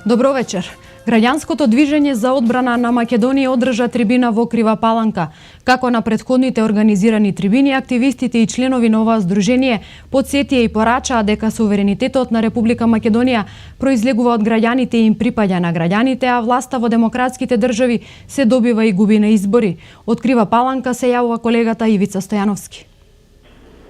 Добро вечер. Граѓанското движење за одбрана на Македонија одржа трибина во Крива Паланка. Како на претходните организирани трибини, активистите и членови на оваа здружение потсетија и порачаа дека суверенитетот на Република Македонија произлегува од граѓаните и им припаѓа на граѓаните, а власта во демократските држави се добива и губи на избори. Од Крива Паланка се јавува колегата Ивица Стојановски.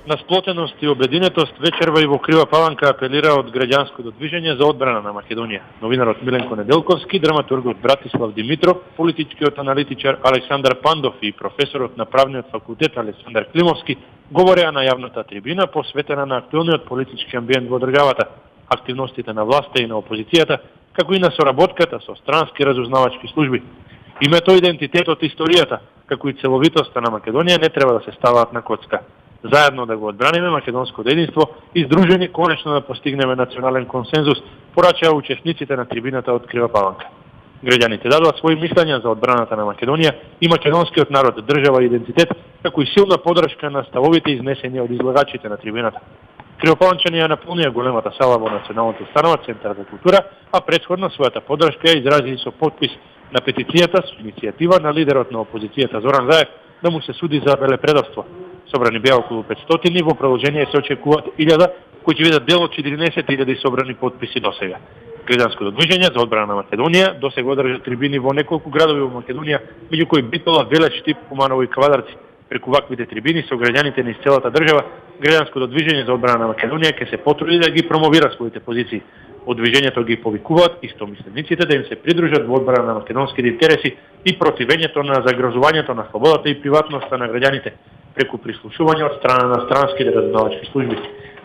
На сплотеност и обединетост вечерва и во Крива Паланка апелира од граѓанското движење за одбрана на Македонија. Новинарот Миленко Неделковски, драматургот Братислав Димитров, политичкиот аналитичар Александар Пандов и професорот на правниот факултет Александар Климовски говореа на јавната трибина посветена на актуелниот политички амбиент во државата, активностите на власта и на опозицијата, како и на соработката со странски разузнавачки служби. Името, идентитетот, историјата, како и целовитоста на Македонија не треба да се ставаат на коцка. Заедно да го одбраниме македонското единство и здружени конечно да постигнеме национален консензус, порачаа учесниците на трибината од Крива Паланка. Граѓаните дадоа своји мислења за одбраната на Македонија и македонскиот народ, држава и идентитет, како и силна поддршка на ставовите изнесени од излагачите на трибината. Кривопаланчани ја наполнија големата сала во Националното установа Центар за култура, а претходно својата поддршка ја изрази со подпис на петицијата со иницијатива на лидерот на опозицијата Зоран Заев да му се суди за велепредавство. Собрани беа околу 500 и во продолжение се очекуваат 1000, кои ќе бидат дел од 14.000 собрани подписи досега. Граѓанското движење за одбрана на Македонија досега одржа трибини во неколку градови во Македонија, меѓу кои Битола, Велеч, Штип, Куманово и Кавадарци. Преку ваквите трибини со граѓаните низ целата држава, Граѓанското движење за одбрана на Македонија ќе се потруди да ги промовира своите позиции. Од движењето ги повикуваат истомислениците да им се придружат во одбрана на македонските интереси и противењето на загрозувањето на слободата и приватноста на граѓаните преку прислушување од страна на странските разузнавачки служби.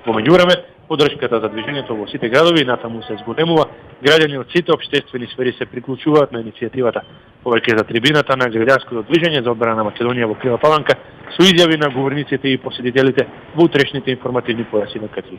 Во меѓувреме, поддршката за движењето во сите градови и натаму се зголемува, граѓани од сите општествени сфери се приклучуваат на иницијативата. Повеќе за трибината на граѓанското движење за одбрана на Македонија во Крива Паланка со изјави на говорниците и посетителите во утрешните информативни појаси на КТВ.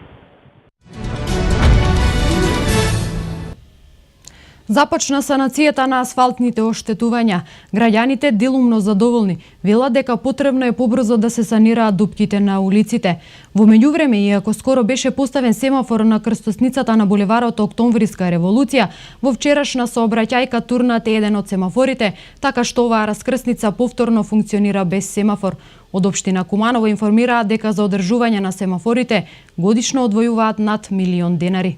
Започна санацијата на асфалтните оштетувања. Граѓаните делумно задоволни велат дека потребно е побрзо да се санираат дупките на улиците. Во меѓувреме, иако скоро беше поставен семафор на крстосницата на булеварот Октомвриска револуција, во вчерашна сообраќајка турнат е еден од семафорите, така што оваа раскрсница повторно функционира без семафор. Од општина Куманово информираат дека за одржување на семафорите годишно одвојуваат над 1 милион денари.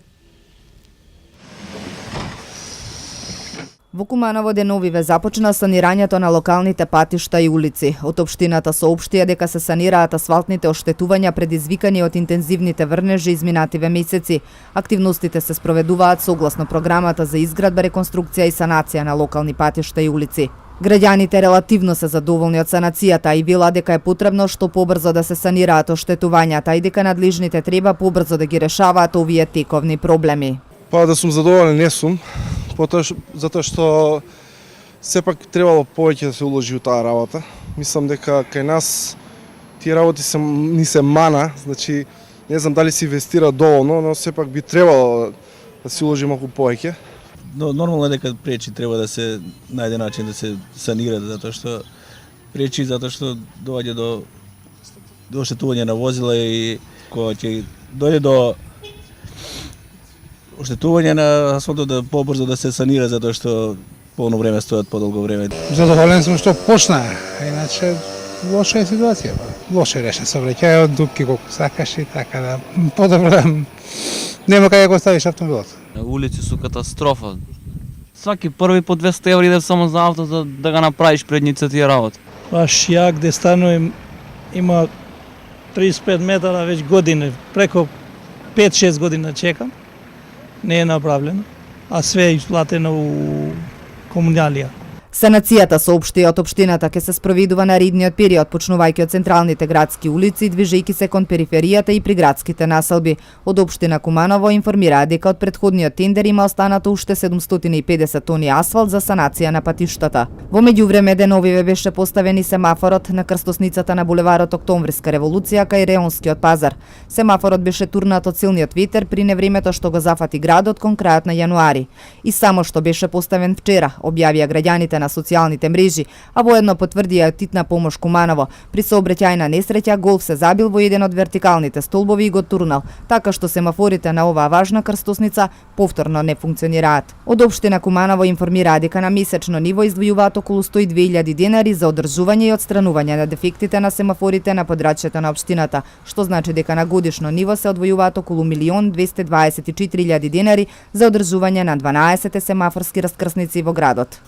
Во Куманово деновиве започна санирањето на локалните патишта и улици. Од општината соопштија дека се санираат асфалтните оштетувања предизвикани од интензивните врнежи изминативе месеци. Активностите се спроведуваат согласно програмата за изградба, реконструкција и санација на локални патишта и улици. Граѓаните релативно се задоволни од санацијата и велат дека е потребно што побрзо да се санираат оштетувањата и дека надлежните треба побрзо да ги решаваат овие тековни проблеми. Па да сум задоволен не сум, затоа што сепак требало повеќе да се уложи у таа работа. Мислам дека кај нас тие работи ни се мана, значи не знам дали се инвестира доволно, но сепак би требало да се уложи малку повеќе. Но нормално е дека пречи треба да се најде начин да се санира, затоа што пречи затоа што доаѓа до оштетување на возила и кога ќе дојде до оштетување на асфалтот да побрзо да се санира затоа што полно време стојат подолго време. Задоволен сум што почна, иначе лоша е ситуација. Лошо реше сообраќајот, дупки колку сакаш и така да подобро да нема кај да го ставиш автомобилот. Улици су катастрофа. Сваки први по 200 еври идев само за авто за да го направиш предница тие работи. Баш ја где станувам има 35 метара веќе години, преку 5-6 години чекам. Не е направлено, а све е исплатено у комуналија. Санацијата соопшти од општината ќе се спроведува на наредниот период, почнувајќи од централните градски улици и движејќи се кон периферијата и приградските населби. Од општина Куманово информираа дека од претходниот тендер има останато уште 750 тони асфалт за санација на патиштата. Во меѓувреме деновиве беше поставен и семафорот на крстосницата на булеварот Октомвриска револуција кај Реонскиот пазар. Семафорот беше турнат од силниот ветер при невремето што го зафати градот кон крајот на јануари. И само што беше поставен вчера, објавија граѓаните на на социјалните мрежи, а воедно потврдија Титна помош Куманово. При сообраќајна несреќа голф се забил во еден од вертикалните столбови и го турнал, така што семафорите на оваа важна крстосница повторно не функционираат. Од општина Куманово информираат дека на месечно ниво издвојуваат околу 102.000 денари за одржување и отстранување на дефектите на семафорите на подрачјето на општината, што значи дека на годишно ниво се одвојуваат околу 1.224.000 денари за одржување на 12 семафорски раскрсници во градот.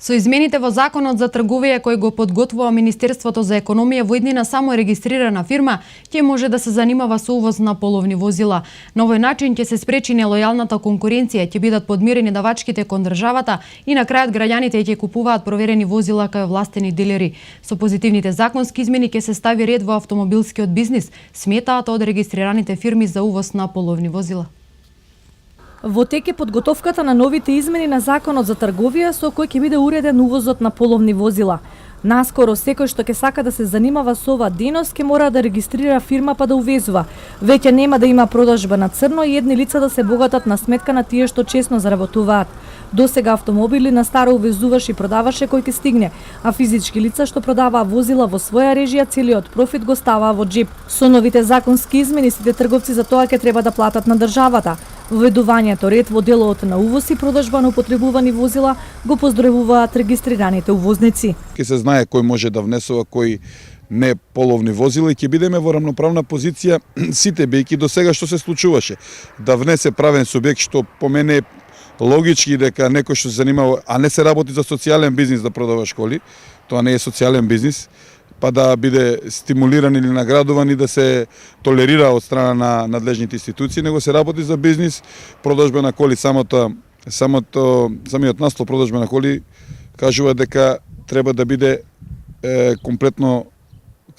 Со измените во Законот за трговија кој го подготвува Министерството за економија, во иднина само регистрирана фирма ќе може да се занимава со увоз на половни возила. На овој начин ќе се спречи нелојалната конкуренција, ќе бидат подмирени давачките кон државата и на крајот граѓаните ќе купуваат проверени возила кај овластени дилери. Со позитивните законски измени ќе се стави ред во автомобилскиот бизнис, сметаат од регистрираните фирми за увоз на половни возила. Во тек е подготовката на новите измени на Законот за трговија со кој ќе биде уреден увозот на половни возила. Наскоро секој што ќе сака да се занимава со оваа дејност ќе мора да регистрира фирма па да увезува. Веќе нема да има продажба на црно и едни лица да се богатат на сметка на тие што честно заработуваат. Досега автомобили на старо увезуваш и продаваше кој ќе стигне, а физички лица што продаваа возила во своја режија целиот профит го ставаа во джип. Со новите законски измени сите трговци за тоа ќе треба да платат на државата. Введувањето ред во делот на увоз и продажба на употребувани возила го поздравуваат регистрираните увозници. Ке се знае кој може да внесува, кој не половни возила и ќе бидеме во рамноправна позиција сите, бејќи до сега што се случуваше. Да внесе правен субјект, што по мене логички дека некој што се занимава, а не се работи за социјален бизнис да продава школи, тоа не е социјален бизнис, па да биде стимулиран или наградуван и да се толерира од страна на надлежните институции, него се работи за бизнис, продажба на коли, самиот наслов продажба на коли кажува дека треба да биде комплетно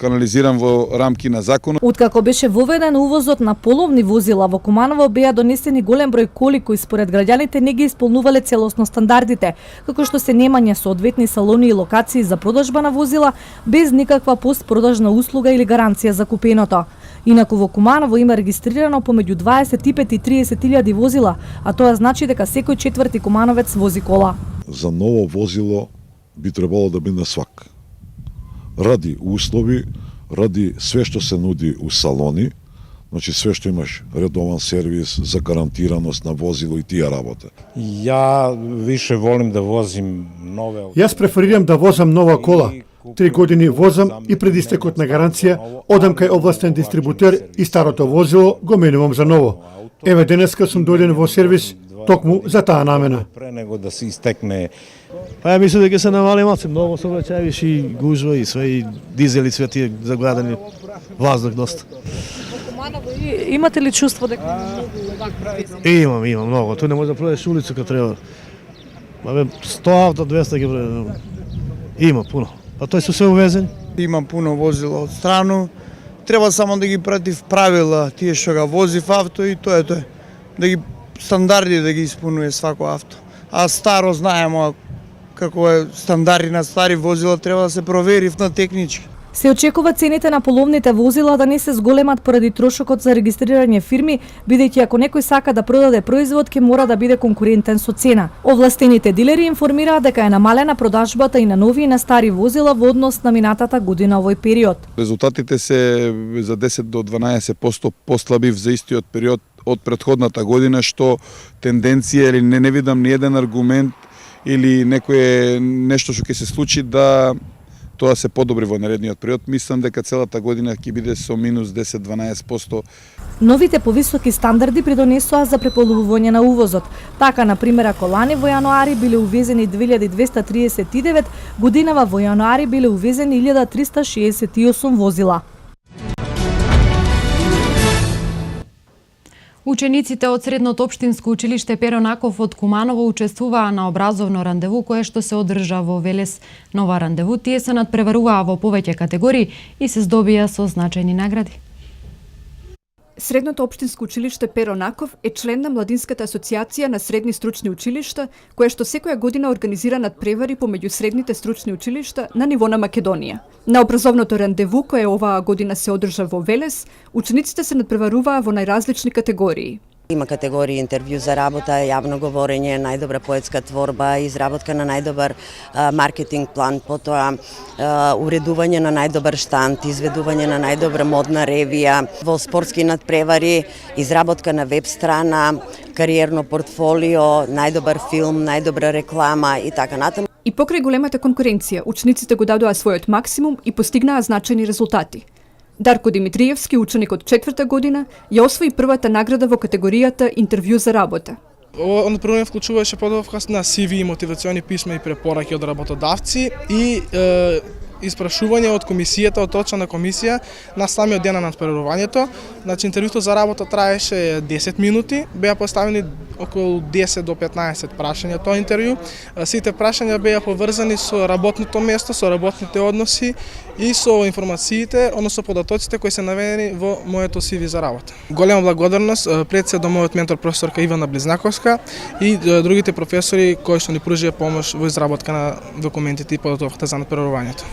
канализиран во рамки на законот. Откако беше воведен увозот на половни возила, во Куманово беа донесени голем број коли кои според граѓаните не ги исполнувале целосно стандардите, како што се немање соодветни салони и локации за продажба на возила без никаква постпродажна услуга или гаранција за купеното. Инаку во Куманово има регистрирано помеѓу 25 и 30.000 возила, а тоа значи дека секој четврти кумановец вози кола. За ново возило би требало да биде свак. Ради услови, ради све што се нуди у салони, значи све што имаш редован сервис за гарантираност на возило и тие работа. Ја више волим да возим нове. Јас преферирам да возам нова кола. 3 години возам и пред истекот на гаранција одам кај овластен дистрибутер и старото возило го менувам за ново. Еве денеска сум дојден во сервис токму за таа намена. Пре него да се истекне. Па ја мислам дека се навали малце, многу сообраќаји и гужва и све и дизел и све тие заградени воздух доста. Имате ли чувство дека Имам многу. Тој не може да пројдеш улица кога треба. Абе 100 авто, 200 ги пројде. Има пуно. Па тој се увезени. Имам пуно возила од страну. Треба само да ги пратив правила тие што ga возив авто и тоа е тоа. Да ги стандарди да ги исполнува свако авто. А старо знаеме како е стандарди на стари возила, треба да се провери на технички. Се очекува цените на половните возила да не се зголемат поради трошокот за регистрирање фирми, бидејќи ако некој сака да продаде производ, ќе мора да биде конкурентен со цена. Овластените дилери информираат дека е намалена продажбата и на нови и на стари возила во однос на минатата година овој период. Резултатите се за 10 до 12% послаби за истиот период од претходната година, што тенденција или не видам ни еден аргумент или некое нешто што ќе се случи да тоа се подобри во наредниот период. Мислам дека целата година ќе биде со минус 10-12%. Новите повисоки стандарди придонесоа за преполовување на увозот. Така, на пример, колани во јануари биле увезени 2239, годинава во јануари биле увезени 1368 возила. Учениците од Средното општинско училиште Перо Наков од Куманово учествуваа на образовно рандеву кое што се одржа во Велес. Нова рандеву тие се надпреваруваа во повеќе категории и се здобија со значајни награди. Средното општинско училиште Перо Наков е член на Младинската асоциација на средни стручни училишта, кое што секоја година организира надпревари помеѓу средните стручни училишта на ниво на Македонија. На образовното рандеву, кое оваа година се одржа во Велес, учениците се надпреваруваа во најразлични категории. Има категории интервју за работа, јавно говорење, најдобра поетска творба, изработка на најдобар маркетинг план, потоа уредување на најдобар штанд, изведување на најдобра модна ревија, во спортски надпревари, изработка на веб страна, кариерно портфолио, најдобар филм, најдобра реклама и така натаму. И покрај големата конкуренција, учениците го дадоа својот максимум и постигнаа значајни резултати. Дарко Димитриевски, ученик од 4-та година, ја освои првата награда во категоријата интервју за работа. Ово направление вклучуваше подготовка на CV, мотивациони писма и препораки од работодавци и испрашување од комисијата, од точна комисија на самиот ден на надпреварувањето. Значи интервјуто за работа траеше 10 минути, беа поставени околу 10 до 15 прашања тоа интервју. Сите прашања беа поврзани со работното место, со работните односи и со информациите, односно податоците кои се наведени во моето CV за работа. Голема благодарност пред се до мојот ментор професорка Ивана Близнаковска и другите професори кои што ни пружија помош во изработка на документите и подготовката за надпреварувањето.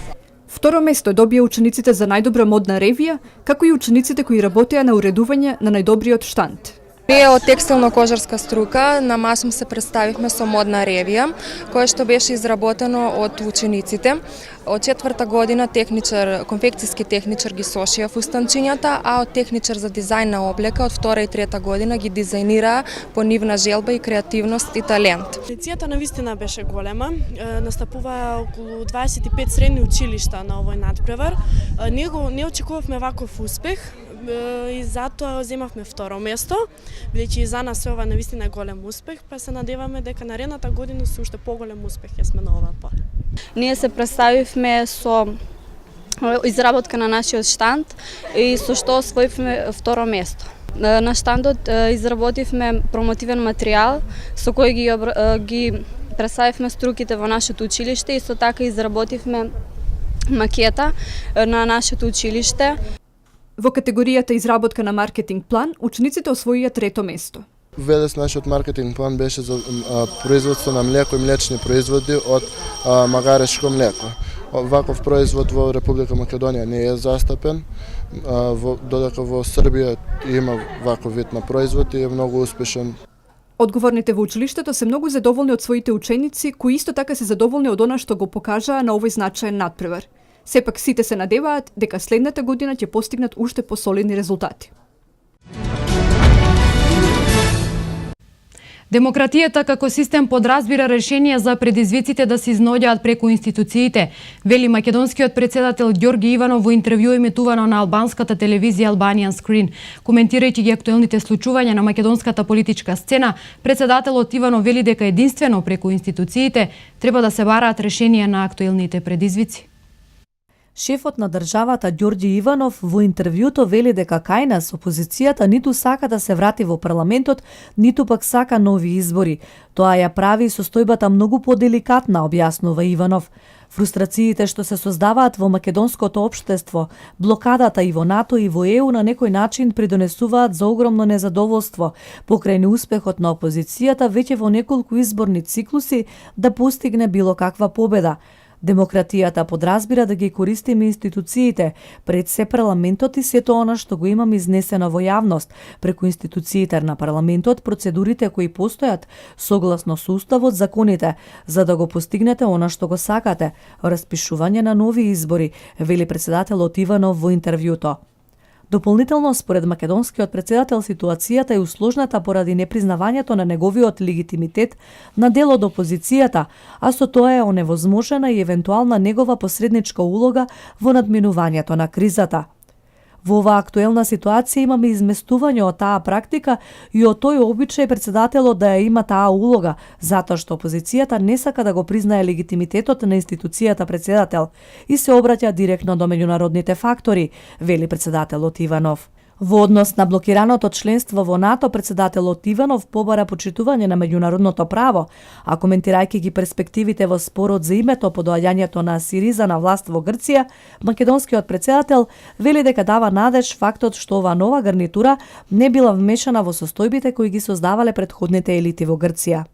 Второ место добија учениците за најдобра модна ревија, како и учениците кои работеа на уредување на најдобриот штанд. Ние од текстилно-кожарска струка на масум се представивме со модна ревија, која што беше изработено од учениците. Од 4-та година конфекцијски техничар ги сошија фустанчињата, а од техничар за дизајн на облека од 2-та и 3-та година ги дизајнираа по нивна желба и креативност и талент. Иницијата навистина беше голема, настапуваа околу 25 средни училишта на овој надпревар. Ние не очекувавме ваков успех и затоа земавме второ место, бидејќи за нас ова навистина е голем успех, па се надеваме дека наредната година со уште поголем успех ќе сме на оваа пат. Ние се представивме со изработка на нашиот штанд и со што освоивме второ место. На штандот изработивме промотивен материјал со кој ги представивме струките во нашето училиште и со така изработивме макета на нашето училиште. Во категоријата изработка на маркетинг план, учениците освоија трето место. ВДС нашиот маркетинг план беше за производство на млеко и млечни производи од магарешко млеко. Ваков производ во Република Македонија не е застапен, додека во Србија има ваков вид на производ и е многу успешен. Одговорните во училиштето се многу задоволни од своите ученици, кои исто така се задоволни од она што го покажаа на овој значаен надпревар. Сепак сите се надеваат дека следната година ќе постигнат уште посолидни резултати. Демократијата како систем подразбира решенија за предизвиците да се изноѓаат преку институциите, вели македонскиот председател Ѓорги Иванов во интервју емитувано на албанската телевизија Albanian Screen. Коментирајќи ги актуелните случувања на македонската политичка сцена, председателот Иванов вели дека единствено преку институциите треба да се бараат решенија на актуелните предизвици. Шефот на државата Ѓорѓи Иванов во интервјуто вели дека кај нас опозицијата ниту сака да се врати во парламентот, ниту пак сака нови избори. Тоа ја прави состојбата многу поделикатна, објаснува Иванов. Фрустрациите што се создаваат во македонското општество, блокадата и во НАТО и во ЕУ на некој начин придонесуваат за огромно незадоволство покрај неуспехот на опозицијата веќе во неколку изборни циклуси да постигне било каква победа. Демократијата подразбира да ги користиме институциите, пред се парламентот и сето она што го имаме изнесено во јавност, преку институциите на парламентот, процедурите кои постојат, согласно со уставот, законите, за да го постигнете она што го сакате, распишување на нови избори, вели председателот Иванов во интервјуто. Дополнително, според македонскиот председател, ситуацијата е усложната поради непризнавањето на неговиот легитимитет на дел од опозицијата, а со тоа е оневозможена и евентуална негова посредничка улога во надминувањето на кризата. Во оваа актуелна ситуација имаме изместување од таа практика и од тој обичај председателот да ја има таа улога, затоа што опозицијата не сака да го признае легитимитетот на институцијата председател и се обраќа директно до меѓународните фактори, вели председателот Иванов. Во однос на блокираното членство во НАТО, председателот Иванов побара почитување на меѓународното право, а коментирајќи ги перспективите во спорот за името по доаѓањето на Сириза на власт во Грција, македонскиот председател вели дека дава надеж фактот што оваа нова гарнитура не била вмешана во состојбите кои ги создавале претходните елити во Грција.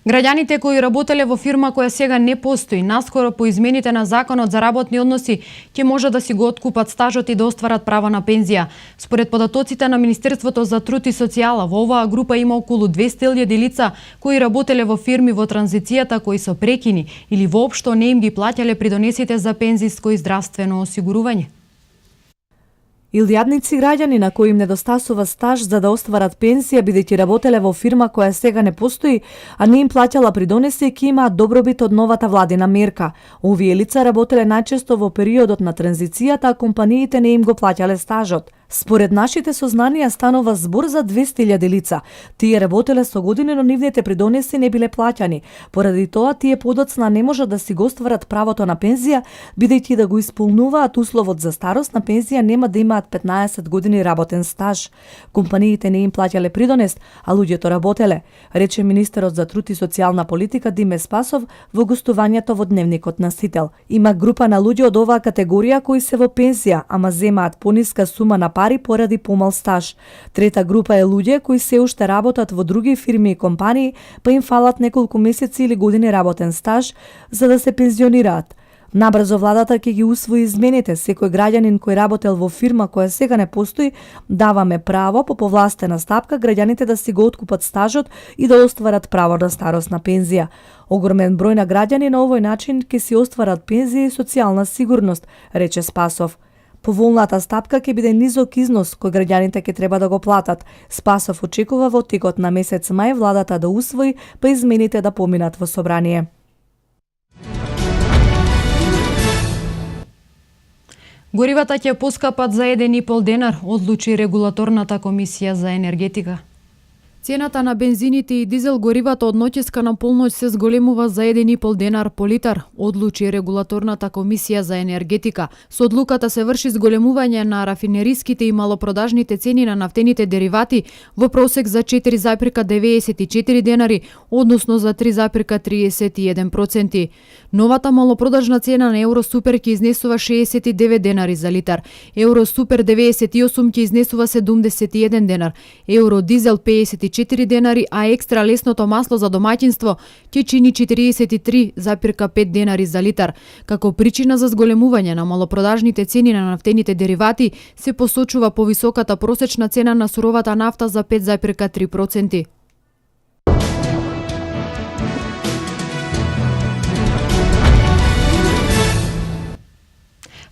Граѓаните кои работеле во фирма која сега не постои, наскоро по измените на Законот за работни односи, ќе може да си го откупат стажот и да остварат право на пензија. Според податоците на Министерството за труд и социјала, во оваа група има околу 200.000 лица кои работеле во фирми во транзицијата кои со прекини или воопшто не им ги плаќале придонесите за пензиско и здравствено осигурување. Илјадници граѓани на кои им недостасува стаж за да остварат пензија бидејќи работеле во фирма која сега не постои, а не им плаќала придонеси, ќе имаат добробит од новата владина мерка. Овие лица работеле најчесто во периодот на транзицијата, а компаниите не им го плаќале стажот. Според нашите сознанија станува збор за 200.000 лица. Тие работеле со години, но нивните придонеси не биле плаќани. Поради тоа тие подоцна не можат да си го остварат правото на пензија, бидејќи да го исполнуваат условот за старост на пензија нема да имаат 15 години работен стаж. Компаниите не им плаќале придонес, а луѓето работеле, рече министерот за труд и социјална политика Диме Спасов во гостувањето во Дневникот на Сител. Има група на луѓе од оваа категорија кои се во пензија, ама земаат пониска сума на пари поради помал стаж. Трета група е луѓе кои се уште работат во други фирми и компании, па им фалат неколку месеци или години работен стаж за да се пензионираат. Набрзо владата ќе ги усвои измените. Секој граѓанин кој работел во фирма која сега не постои, даваме право по повластена стапка граѓаните да си го откупат стажот и да остварат право на старосна пензија. Огромен број на граѓани на овој начин ќе си остварат пензија и социјална сигурност, рече Спасов. Поволната стапка ќе биде низок износ кој граѓаните ќе треба да го платат. Спасов очекува во текот на месец мај владата да усвои, па измените да поминат во собрание. Горивата ќе поскапат за 1,5 денар, одлучи регулаторната комисија за енергетика. Цената на бензините и дизел горивата од ноќеска на полноќ се зголемува за 1,5 денар по литар, одлучи регулаторната комисија за енергетика. Со одлуката се врши зголемување на рафинериските и малопродажните цени на нафтените деривати во просек за 4,94 денари, односно за 3,31%. Новата малопродажна цена на Евросупер ќе изнесува 69 денари за литар, Евросупер 98 ќе изнесува 71 денар, Евродизел 54 денари, а екстра лесното масло за домаќинство ќе чини 43,5 денари за литар. Како причина за зголемување на малопродажните цени на нафтените деривати се посочува повисоката просечна цена на суровата нафта за 5,3%.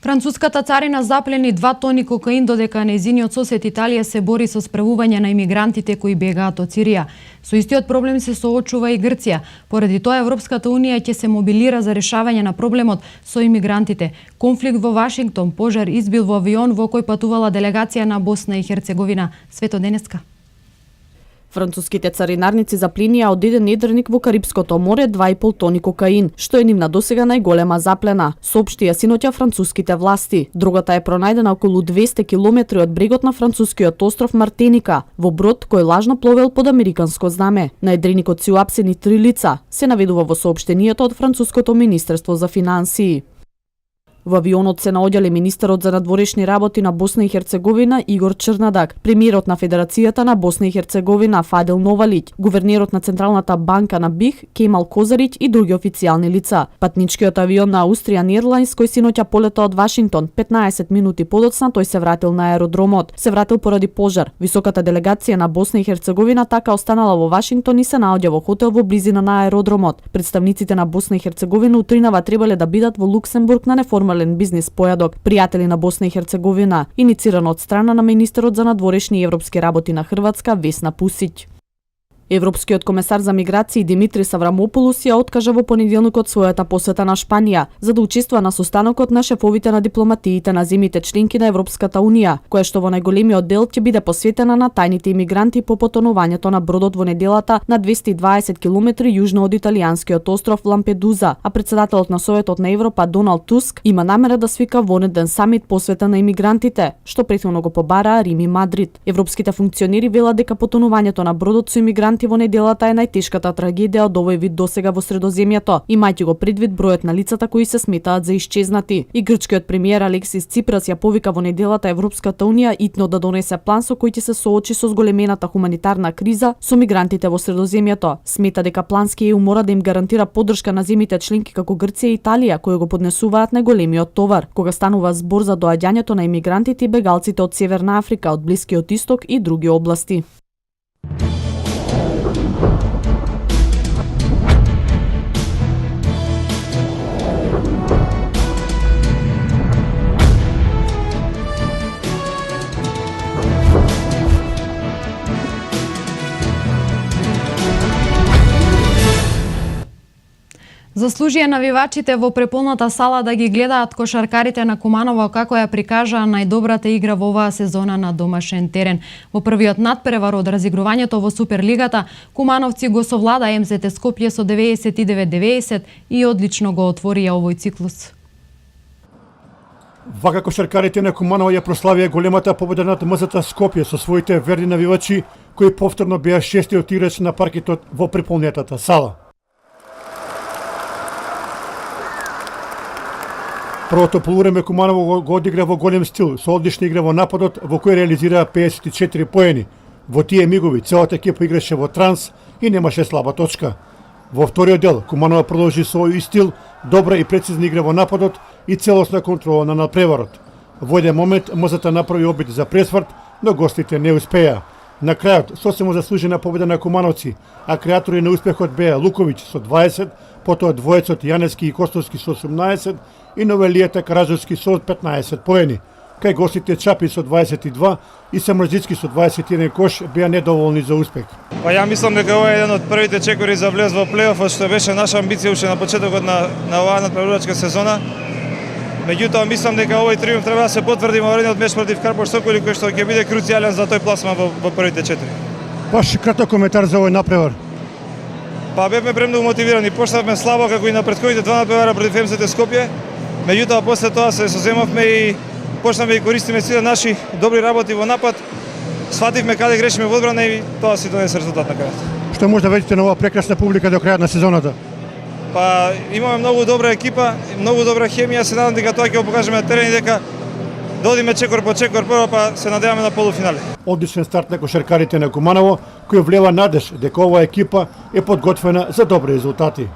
Француската царина заплени 2 тони кокаин, додека нејзиниот сосед Италија се бори со справување на имигрантите кои бегаат од Сирија. Со истиот проблем се соочува и Грција. Поради тоа Европската унија ќе се мобилира за решавање на проблемот со имигрантите. Конфликт во Вашингтон, пожар избил во авион во кој патувала делегација на Босна и Херцеговина. Свето денеска. Француските царинарници запленија од еден недрник во Карипското море 2,5 тони кокаин, што е нивна досега најголема заплена, соопштија синоќа француските власти. Дрогата е пронајдена околу 200 километри од брегот на францускиот остров Мартиника, во брод кој лажно пловел под американско знаме. На едриникот се уапсени 3 лица, се наведува во соопштенијето од Француското министерство за финансии. Во авионот се наоѓале министерот за надворешни работи на Босна и Херцеговина Игор Чрнадак, премиерот на Федерацијата на Босна и Херцеговина Фадел Новалиќ, гувернерот на Централната банка на БИХ Кемал Козарич и други официјални лица. Патничкиот авион на Austrian Airlines кој синоќа полета од Вашингтон, 15 минути подоцна тој се вратил на аеродромот. Се вратил поради пожар. Високата делегација на Босна и Херцеговина така останала во Вашингтон и се наоѓа во хотел во близина на аеродромот. Представниците на Босна и Херцеговина утринава требале да бидат во Луксембург на неформален бизнис појадок, пријатели на Босна и Херцеговина, иницирано од страна на министерот за надворешни и европски работи на Хрватска Весна Пусиќ. Европскиот комесар за миграции Димитрис Аврамополус ја откажа во понеделникот својата посета на Шпанија за да учествува на состанокот на шефовите на дипломатиите на земјите членки на Европската унија, која што во најголемиот дел ќе биде посветена на тајните имигранти по потонувањето на бродот во неделата на 220 километри јужно од италијанскиот остров Лампедуза, а председателот на Советот на Европа Доналд Туск има намера да свика вонеден самит посветен на имигрантите, што претходно го побараа Рим и Мадрид. Европските функционери велат дека потонувањето на бродот со имигранти имигранти во неделата е најтешката трагедија од овој вид досега во Средоземјето, имајќи го предвид бројот на лицата кои се сметаат за исчезнати. И грчкиот премиер Алексис Ципрас ја повика во неделата Европската унија итно да донесе план со кој ќе се соочи со зголемената хуманитарна криза со мигрантите во Средоземјето. Смета дека плански ЕУ мора да им гарантира поддршка на земјите членки како Грција и Италија, кои го поднесуваат најголемиот товар, кога станува збор за доаѓањето на имигрантите и бегалците од Северна Африка, од Блискиот Исток и други области. Заслужија навивачите во преполната сала да ги гледаат кошаркарите на Куманово како ја прикажаа најдобрата игра во оваа сезона на домашен терен. Во првиот надпревар од разигрувањето во Суперлигата, кумановци го совлада МЗТ Скопје со 99-90 и одлично го отворија овој циклус. Вака кошаркарите на Куманово ја прославија големата победа над МЗТ Скопје со своите верни навивачи, кои повторно беа шестиот играч на паркетот во преполнетата сала. Првото полувреме Куманово го одигра во голем стил, со одлична игра во нападот, во кој реализираа 54 поени. Во тие мигови целата екипа играше во транс и немаше слаба точка. Во вториот дел Куманово продолжи свој стил, добра и прецизна игра во нападот и целосна контрола на надпреварот. Во еден момент МЗТ направи обид за пресврт, но гостите не успеа. На крајот сосема заслужена победа на кумановци, а креатори на успехот беа Луковиќ со 20, потоа двоецот Јанески и Костовски со 18 и Новелијата Караджовски со 15 поени. Кај гостите Чапи со 22 и Самрзицки со 21 кош беа недоволни за успех. Па ја мислам дека ова е еден од првите чекори за влез во плейофот, што беше наша амбиција уште на почетокот на оваа надпреварувачка сезона. Меѓутоа мислам дека овој триумф треба да се потврди во наредниот меч против Карпош Соколи, кој што ќе биде круцијален за тој пласман во првите 4. Ваш краток коментар за овој напревар. Па бевме премногу мотивирани, почнавме слабо како и на претходните два надпревара против МЗТ Скопје. Меѓутоа после тоа се соземавме и почнавме и користиме сите наши добри работи во напад. Свативме каде грешиме во одбрана и тоа си донесе резултат на крајот. Што може да видите на оваа прекрасна публика до крајот на сезоната? Па имаме многу добра екипа, многу добра хемија, се надам дека тоа ќе го покажеме на терен и дека да одиме чекор по чекор прво, па се надеваме на полуфинале. Одличен старт на кошаркарите на Куманово, кој влева надеж дека оваа екипа е подготвена за добри резултати.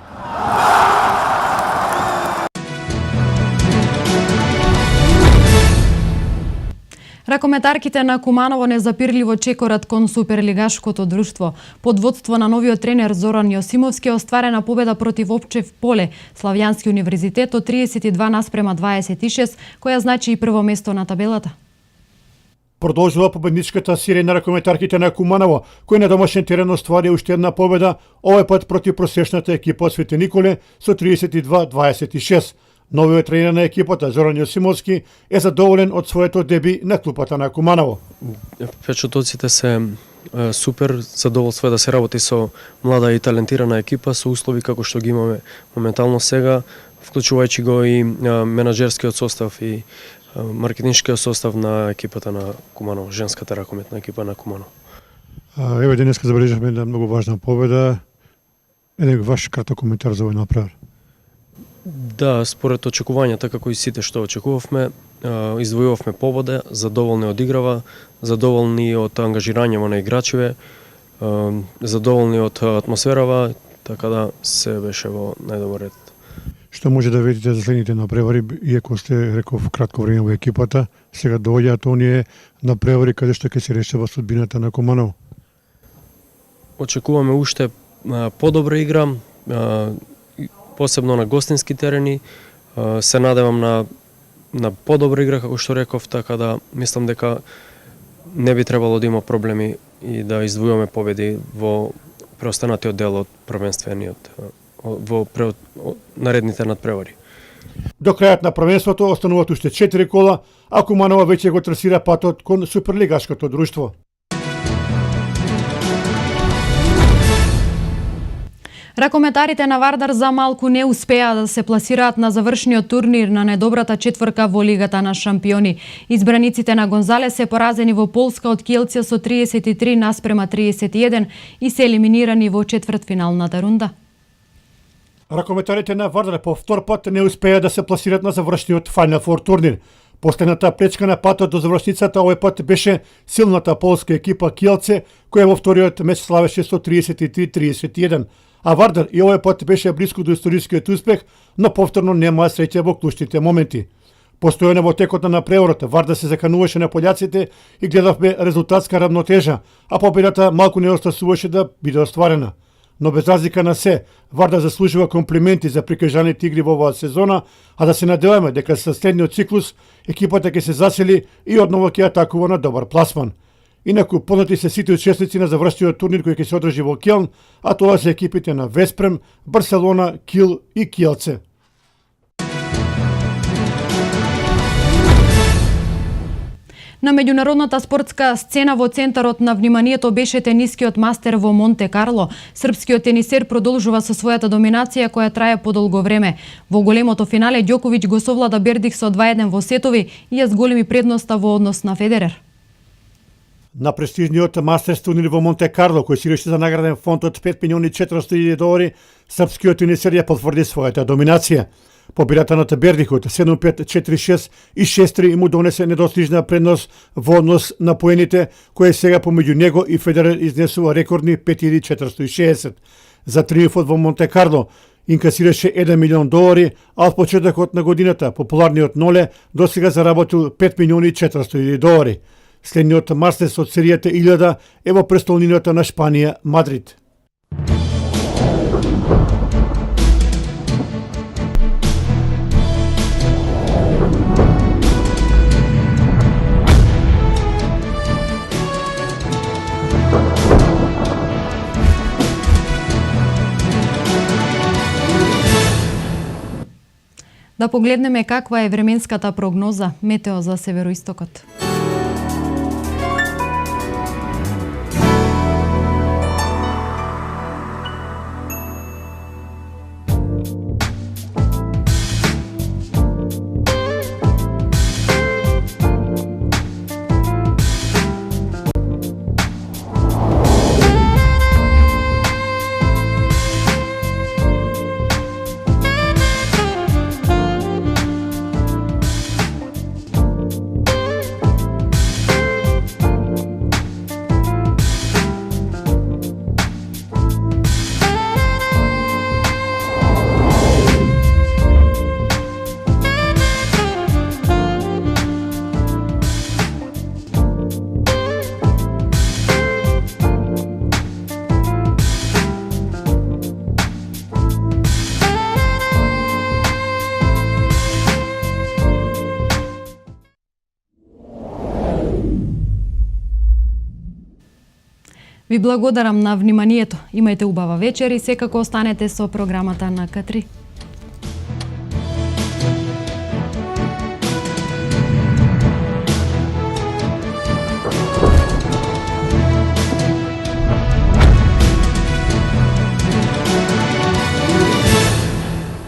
Ракометарките на Куманово незапирливо чекорат кон Суперлигашкото друштво. Под водство на новиот тренер Зоран Јосимовски остварена победа против Опчев Поле, Славјански универзитет од 32:26, која значи и прво место на табелата. Продолжува победничката серија на ракометарките на Куманово, кој на домашен терен оствари уште една победа, овој пат против просечната екипа од Свети Николе со 32:26. Новиот тренер на екипата Зоран Јосимовски е задоволен од своето деби на клупата на Куманово. Впечатоците се супер, задоволство е да се работи со млада и талентирана екипа со услови како што ги имаме моментално сега, вклучувајќи го и менаџерскиот состав и маркетиншкиот состав на екипата на Куманово, женската ракометна екипа на Куманово. Еве денеска забележавме една многу важна победа. Еден ваш краток коментар за овој напревар. Да, според очекувањата, како и сите што очекувавме, издвојувавме победа, задоволни од играва, задоволни од ангажирањето на играчиве, задоволни од атмосферава, така да се беше во најдобар ред. Што може да видите за следните напревари, иако сте реков кратко време во екипата, сега доаѓаат оние напревари каде што ќе се решава судбината на Куманово? Очекуваме уште подобра игра, посебно на гостински терени. Се надевам на подобра игра, како што реков, така да мислам дека не би требало да има проблеми и да издвојуваме победи во преостанатиот дел од првенствениот, во наредните надпревари. До крајот на првенството остануваат уште 4 кола, а Куманово веќе го трасира патот кон Суперлигашкото друштво. Ракометарите на Вардар за малку не успеа да се пласираат на завршниот турнир на најдобрата четворка во Лигата на шампиони. Избраниците на Гонзалес се поразени во Полска од Киелце со 33:31 и се елиминирани во четвртфиналната рунда. Ракометарите на Вардар по втор пат не успеа да се пласираат на завршниот Final Four турнир. Последната пречка на патот до завршницата овој пат беше силната полска екипа Киелце, која во вториот меч славеше со 33:31. А Вардар и овој пат беше близко до историскиот успех, но повторно немаа среќа во клучните моменти. Постојано во текот на преворот, Вардар се закануваше на пољаците и гледавме резултатска равнотежа, а победата малку не остасуваше да биде остварена. Но без разлика на се, Вардар заслужува комплименти за прикажаните игри во оваа сезона, а да се надеваме дека со следниот циклус екипата ќе се засели и одново ќе атакува на добар пласман. Инаку познати се сите учесници на завршниот турнир кој ќе се одржи во Келн, а тоа се екипите на Веспрем, Барселона, Кил и Киелце. На меѓународната спортска сцена во центарот на вниманието беше тенискиот мастер во Монте Карло. Српскиот тенисер продолжува со својата доминација која трае подолго време. Во големото финале Ѓоковиќ го совлада Бердих со 2:1 во сетови и ја зголеми предноста во однос на Федерер. На престижниот мастерс турнир во Монте Карло, кој си реши за награден фонд од $5.400.000, српскиот тенисер ја потврди својата доминација. Победата над Бердих од 7-5, 4-6 и 6-3 му донесе недостижна предност во однос на поените, кој сега помеѓу него и Федерер изнесува рекордни $5.460. За триумфот во Монте Карло инкасираше $1 милион, а од почетокот на годината популарниот Ноле досега заработил $5.400.000. Следниот мастерс од серијата 1000 е во престолнината на Шпанија, Мадрид. Да погледнеме каква е временската прогноза, метео за североистокот. Ви благодарам на вниманието. Имајте убава вечер и секако останете со програмата на К3.